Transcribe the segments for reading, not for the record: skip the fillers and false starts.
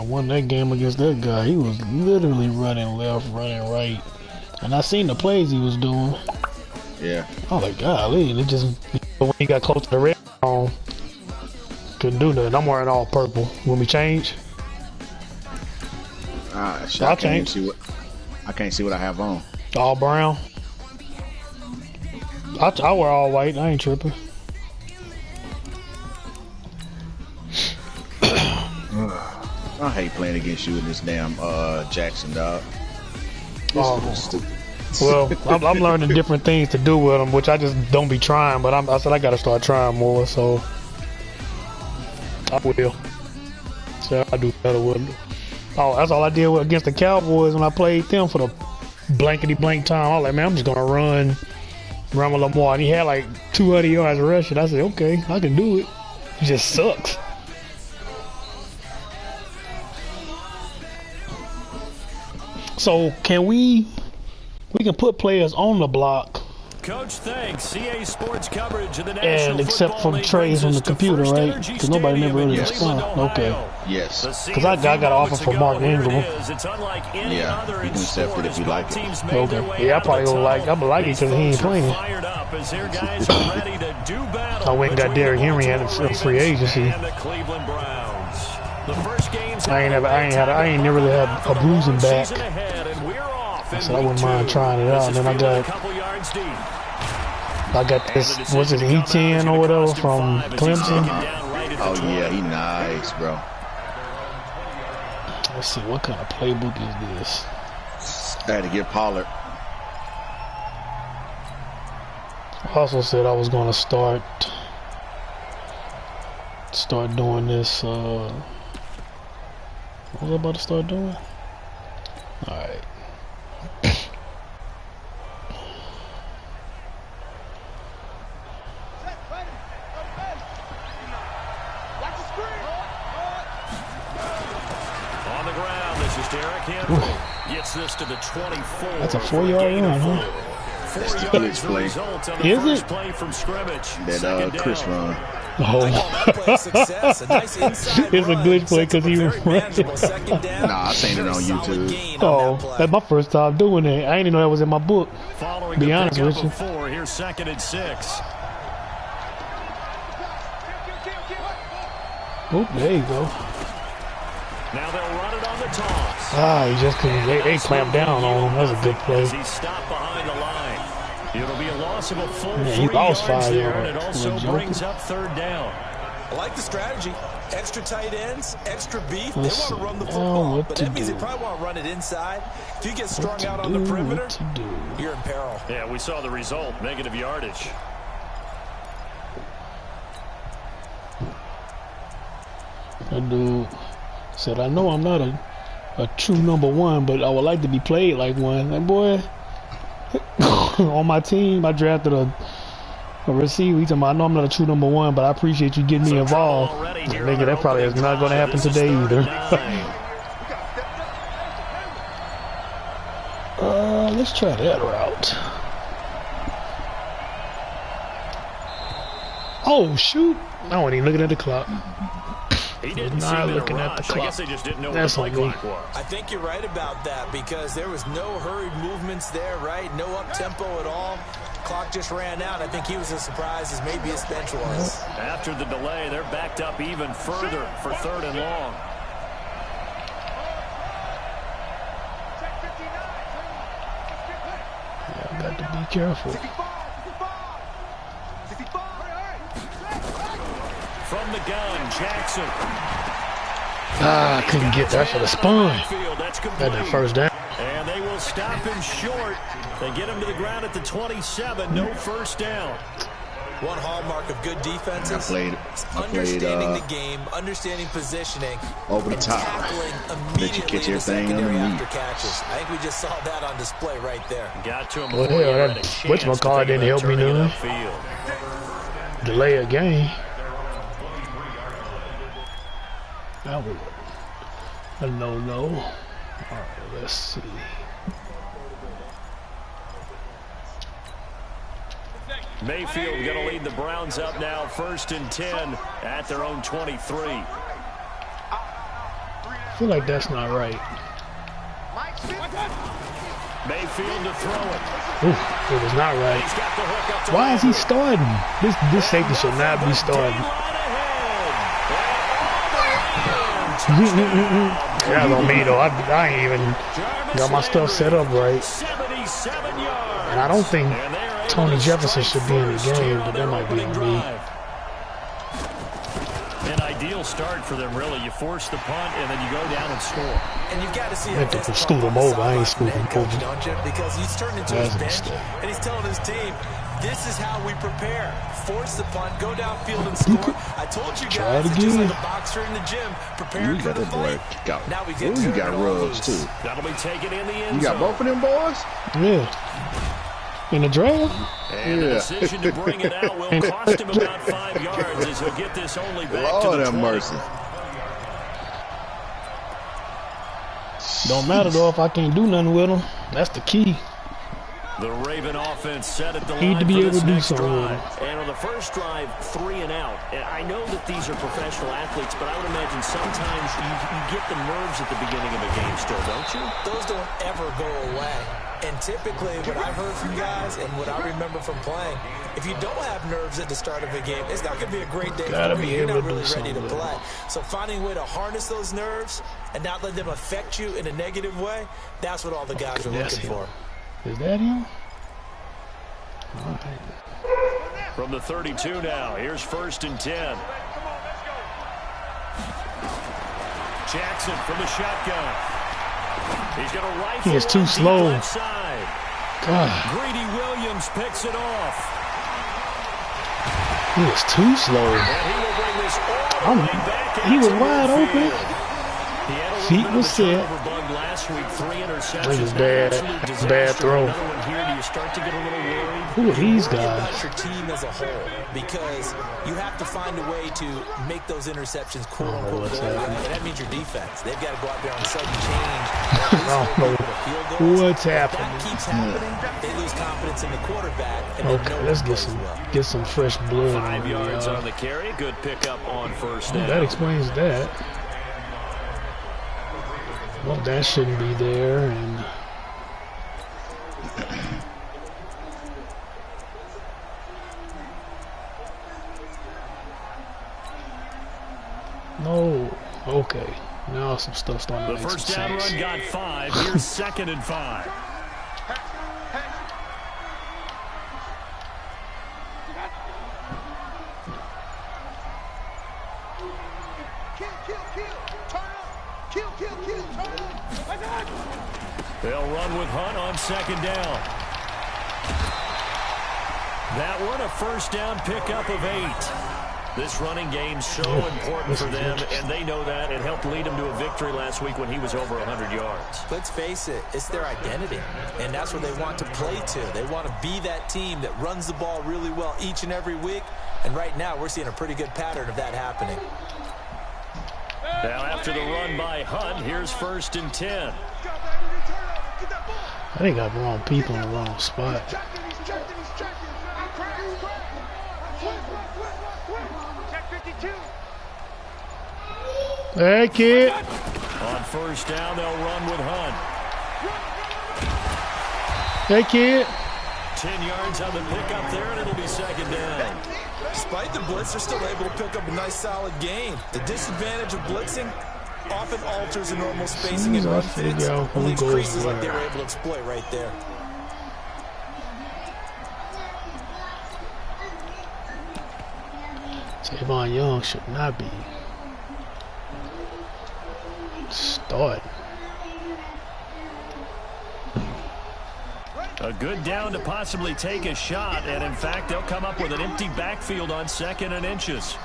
won that game against that guy. He was literally running left, running right. And I seen the plays he was doing. Yeah. I was like, golly, it just, when he got close to the red zone, couldn't do nothing. I'm wearing all purple. When we change? Shit, I can't see what I have on. All brown. I wear all white. I ain't tripping. I hate playing against you in this damn Jackson, dog. Stupid. Well, I'm learning different things to do with them, which I just don't be trying. But I said I gotta start trying more, so I will. So I do better with them. Oh, that's all I did against the Cowboys when I played them for the blankety blank time. I was like, man, I'm just gonna run a little more. And he had like 200 yards rushing. I said, okay, I can do it. It just sucks. So can we can put players on the block, Coach, thanks. CA Sports coverage of the and except for trades on the computer, right? Because nobody never really responded. Okay. Yes. Because I got an offer for Mark Ingram. Yeah, you can accept it if you like it. Okay. Yeah, I probably gonna like. I'm gonna like it because he ain't playing. I went and got Derrick Henry at a free agency. I ain't never really had a bruising back. So I wouldn't mind trying it out. And then I got this, what's it, E10 or whatever from Clemson. Oh yeah, he nice, bro. Let's see, what kind of playbook is this? I had to get Pollard. I also said I was gonna start doing this. What was I about to start doing? All right. Gets this to the 24. That's a 4-yard run, huh? That's the glitch play. Is it? That Chris run. Oh. It's a glitch play because he ran. Nah, I seen it on YouTube. Oh, that's my first time doing it. I didn't even know that was in my book. To be honest with you. Here's 2nd and 6. Oh, there you go. Now they'll run it on the toss. He just couldn't. They clamped down on him. That was a good play. He stopped behind the line. It'll be a loss of a full 3 he lost yards 5 there, yards. and it also brings up 3rd down. I like the strategy. Extra tight ends, extra beef. They Let's want to see. run the football, but that means do? they probably want to run it inside. If you get strung out on the perimeter, you're in peril. Yeah, we saw the result. Negative yardage. That dude said, I know I'm not a true number one, but I would like to be played like one. Like, boy, on my team, I drafted a receiver. He told me, I know I'm not a true number one, but I appreciate you getting me involved. Nigga, that probably is not going to happen today either. Let's try that route. Oh, shoot. I wasn't even looking at the clock. He didn't not looking at the clock. I guess they just didn't know That's what the on play me. clock was. I think you're right about that because there was no hurried movements there, right? No up-tempo at all. Clock just ran out. I think he was as surprised as maybe his bench was. After the delay, they're backed up even further for 3rd and long. Yeah, got to be careful. From the gun, Jackson. I couldn't get that for the spun. Had that first down. And they will stop him short. They get him to the ground at the 27. No first down. One hallmark of good defenses understanding the game, understanding positioning, over the and top. tackling Let you immediately catch in the everything secondary underneath. after catches. I think we just saw that on display right there. Got to him Well, before he hell, had a that chance to whatchamacallit think didn't about help me turning it none. upfield. Delay a game. That was a no-no. All right, let's see. Mayfield going to lead the Browns up now, 1st and 10 at their own 23. feel like that's not right. Mayfield to throw it. Ooh, it was not right. Why is he starting? This safety should not be starting. That's on me though. I ain't even got my stuff set up right. And I don't think Tony Jefferson should be in the game, but that might be me. An ideal start for them, really. You force the punt, and then you go down and score. And you've got to see I have to scoot him over. I ain't scooting him over. Because he's turned into his bench, and he's telling his team, this is how we prepare. Force the punt, go downfield and score. I told you guys, it's just like a boxer in the gym, preparing for the fight. Now we get you got rubs too. That'll be taken in the end zone. You got both of them boys? Yeah. In the draft? And the decision to bring it out will cost him about 5 yards as he'll get this only back to the 20. Lord have mercy. Don't matter though if I can't do nothing with him. That's the key. The Raven offense set at the Need line to be for able this to do next something. drive. And on the first drive, 3 and out. And I know that these are professional athletes, but I would imagine sometimes you get the nerves at the beginning of a game still, don't you? Those don't ever go away. And typically, what I've heard from guys and what I remember from playing, if you don't have nerves at the start of a game, it's not going to be a great day. You're not really ready to play. So finding a way to harness those nerves and not let them affect you in a negative way, that's what all the guys are looking for. Is that him? From the 32 now, here's 1st and 10. Jackson from the shotgun. He's got a rifle. He is too slow. God. Greedy Williams picks it off. He is too slow. And he will bring this all the way back. He was wide open. Feet was set. That was bad. Bad throw. Who are these guys? About your team as a whole, because you have to find a way to make those interceptions quote unquote go away. And that means your defense. They've got to go out there on a sudden change. I don't know what's happening. That keeps happening. They lose confidence in the quarterback. And okay, let's get some fresh blood. 5 yards on the carry. Good pickup on 1st down. That explains that. Well, that shouldn't be there, and no. Okay, now some stuff starting to make some sense. The first down run got 5. Here's 2nd and 5. They'll run with Hunt on 2nd down. That one a 1st down pickup of 8. This running game's so important for them, and they know that. It helped lead them to a victory last week when he was over 100 yards. Let's face it, it's their identity, and that's what they want to play to. They want to be that team that runs the ball really well each and every week, and right now we're seeing a pretty good pattern of that happening. Now after the run by Hunt, here's 1st and 10. I think I got the wrong people in the wrong spot. Hey, kid. On 1st down, they'll run with Hunt. Hey, kid. 10 yards on the pickup there, and it'll be 2nd down. Despite the blitz, they're still able to pick up a nice, solid gain. The disadvantage of blitzing often alters the normal spacing and run fits. Leaves creases like they were able to exploit right there. Tavon Young should not be starting. A good down to possibly take a shot, and in fact, they'll come up with an empty backfield on 2nd and inches.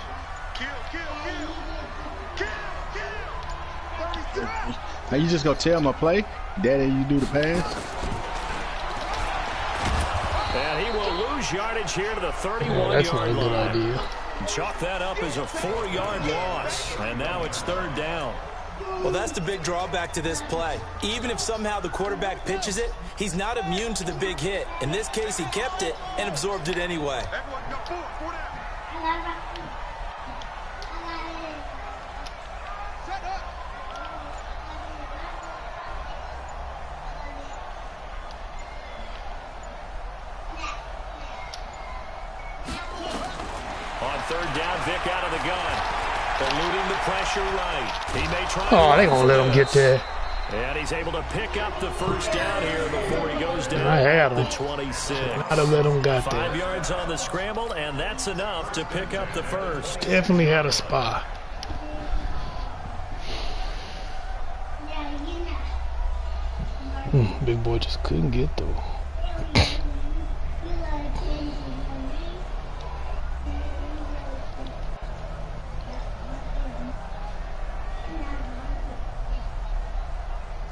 Now you just gonna tell my play, Daddy, you do the pass? And he will lose yardage here to the 31-yard line. That's not a good idea. Chalk that up as a 4-yard loss, and now it's 3rd down. Well, that's the big drawback to this play. Even if somehow the quarterback pitches it, he's not immune to the big hit. In this case, he kept it and absorbed it anyway. third down. Vic out of the gun. Eluding the pressure right. He may try. Oh, they gonna let him get there. And he's able to pick up the first down here before he goes down I had him. the 26. I'd have let him got there. 5 yards on the scramble, and that's enough to pick up the first. Definitely had a spy. Big boy just couldn't get through.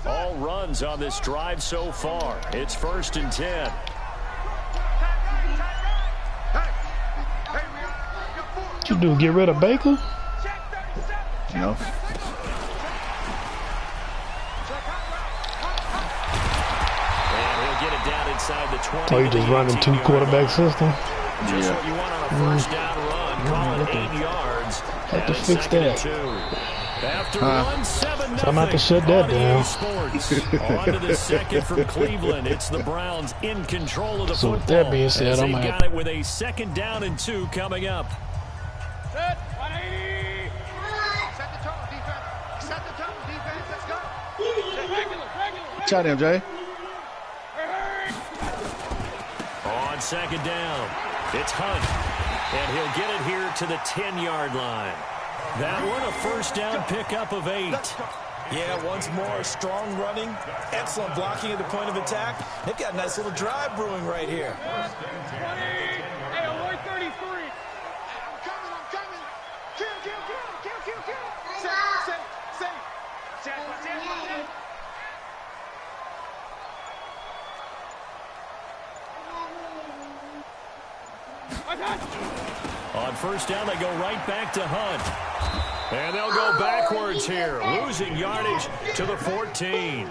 All runs on this drive so far. It's 1st and 10. What you do, get rid of Baker? No. Oh, you just running 2 quarterback system? Just what you want on a first down run. Call it 8 yards. Have to fix that. After 1-7-0, So I'm going to have to shut that down. On to the second from Cleveland. It's the Browns in control of the So football. with that being said, I'm got it with a 2nd down and 2 coming up. Set 180. Set the tone, defense. Set the tone, defense. Let's go. Regular. Shot him, Jay. On 2nd down, it's Hunt, and he'll get it here to the 10-yard line. That one, a first down pickup of 8. Yeah, once more, strong running, excellent blocking at the point of attack. They've got a nice little drive brewing right here. 20. Hey, alert 33. I'm coming. Kill. Say. On first down, they go right back to Hunt. And they'll go backwards here, losing yardage to the 14.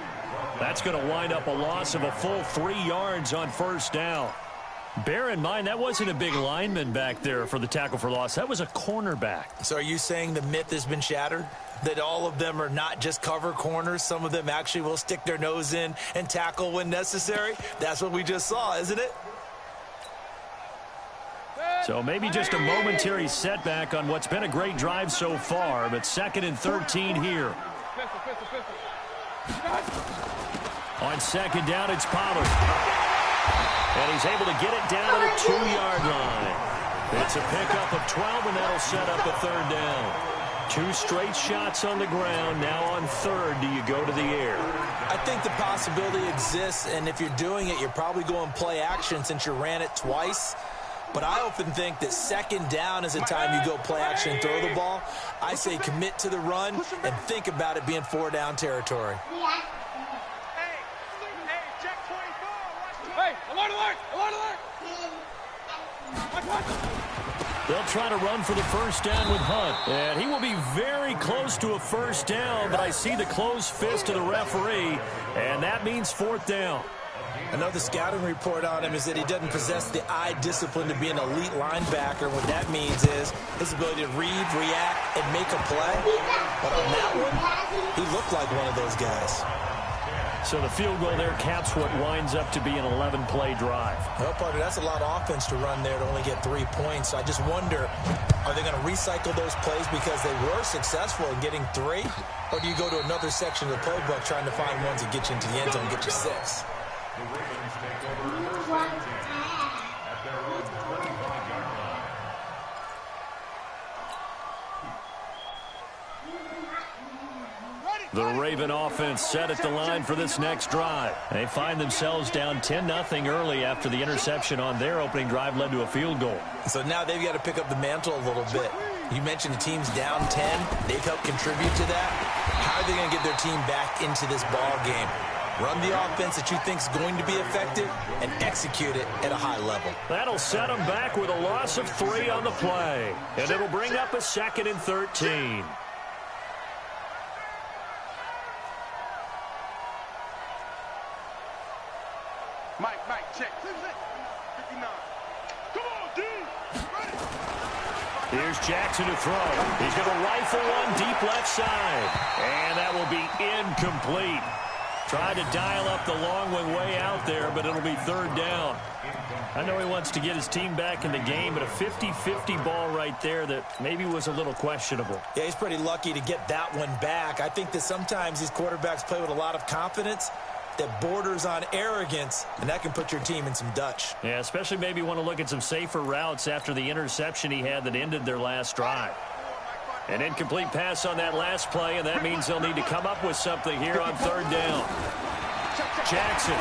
That's going to wind up a loss of a full 3 yards on first down. Bear in mind, that wasn't a big lineman back there for the tackle for loss. That was a cornerback. So are you saying the myth has been shattered? That all of them are not just cover corners? Some of them actually will stick their nose in and tackle when necessary? That's what we just saw, isn't it? So maybe just a momentary setback on what's been a great drive so far, but 2nd and 13 here. On 2nd down, it's Pollard. And he's able to get it down to the 2-yard line. It's a pickup of 12, and that'll set up a 3rd down. 2 straight shots on the ground. Now on 3rd, do you go to the air? I think the possibility exists, and if you're doing it, you're probably going play action since you ran it twice. But I often think that 2nd down is a time you go play action and throw the ball. I say commit to the run and think about it being 4-down territory. Hey, check 24. Hey, alert. They'll try to run for the first down with Hunt. And he will be very close to a first down, but I see the closed fist of the referee, and that means 4th down. Another scouting report on him is that he doesn't possess the eye discipline to be an elite linebacker. What that means is his ability to read, react, and make a play. But on that one, he looked like one of those guys. So the field goal there caps what winds up to be an 11-play drive. Well, partner, that's a lot of offense to run there to only get 3 points. So I just wonder, are they going to recycle those plays because they were successful in getting 3? Or do you go to another section of the playbook trying to find ones that get you into the end zone and get you 6? The Raven offense set at the line for this next drive. They find themselves down 10-0 early after the interception on their opening drive led to a field goal. So now they've got to pick up the mantle a little bit. You mentioned the team's down 10. They've helped contribute to that. How are they going to get their team back into this ball game? Run the offense that you think is going to be effective and execute it at a high level. That'll set them back with a loss of 3 on the play. And it'll bring up a 2nd and 13. Mike, check. 59. Come on, D. Ready. Here's Jackson to throw. He's going to rifle one deep left side. And that will be incomplete. Tried to dial up the long one way out there, but it'll be third down. I know he wants to get his team back in the game, but a 50-50 ball right there that maybe was a little questionable. Yeah, he's pretty lucky to get that one back. I think that sometimes these quarterbacks play with a lot of confidence that borders on arrogance, and that can put your team in some Dutch. Yeah, especially maybe want to look at some safer routes after the interception he had that ended their last drive. An incomplete pass on that last play, and that means they'll need to come up with something here on third down. Jackson.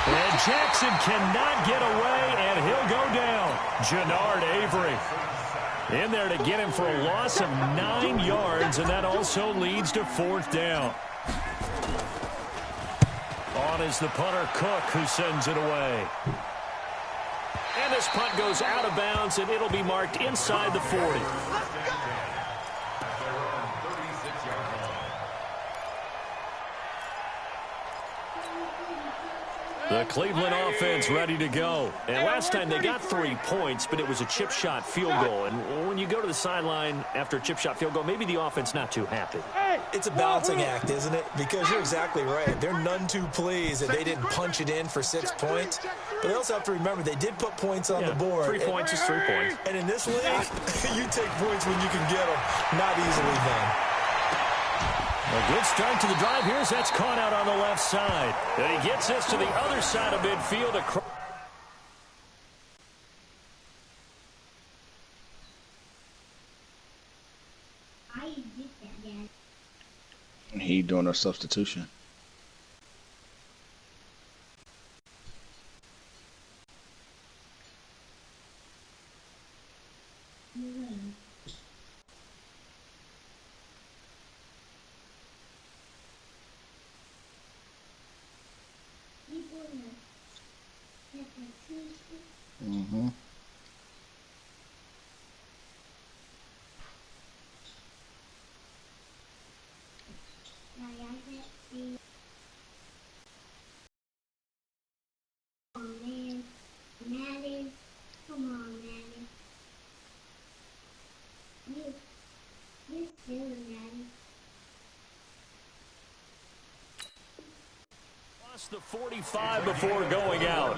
And Jackson cannot get away, and he'll go down. Jannard Avery in there to get him for a loss of 9 yards, and that also leads to fourth down. On is the punter, Cook, who sends it away. And this punt goes out of bounds, and it'll be marked inside the 40. The Cleveland offense ready to go. And last time they got 3 points, but it was a chip shot field goal. And when you go to the sideline after a chip shot field goal, maybe the offense not too happy. It's a balancing act, isn't it? Because you're exactly right. They're none too pleased that they didn't punch it in for 6 points. But they also have to remember they did put points on the board. 3 points is 3 points. And in this league, you take points when you can get them. Not easily done. A good start to the drive. Here's that's caught out on the left side. And he gets this to the other side of midfield. He doing a substitution. Mm-hmm. Come on, Maddie. You silly, Maddie. Lost the 45 before going out.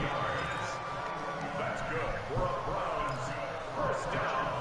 That's good. First down.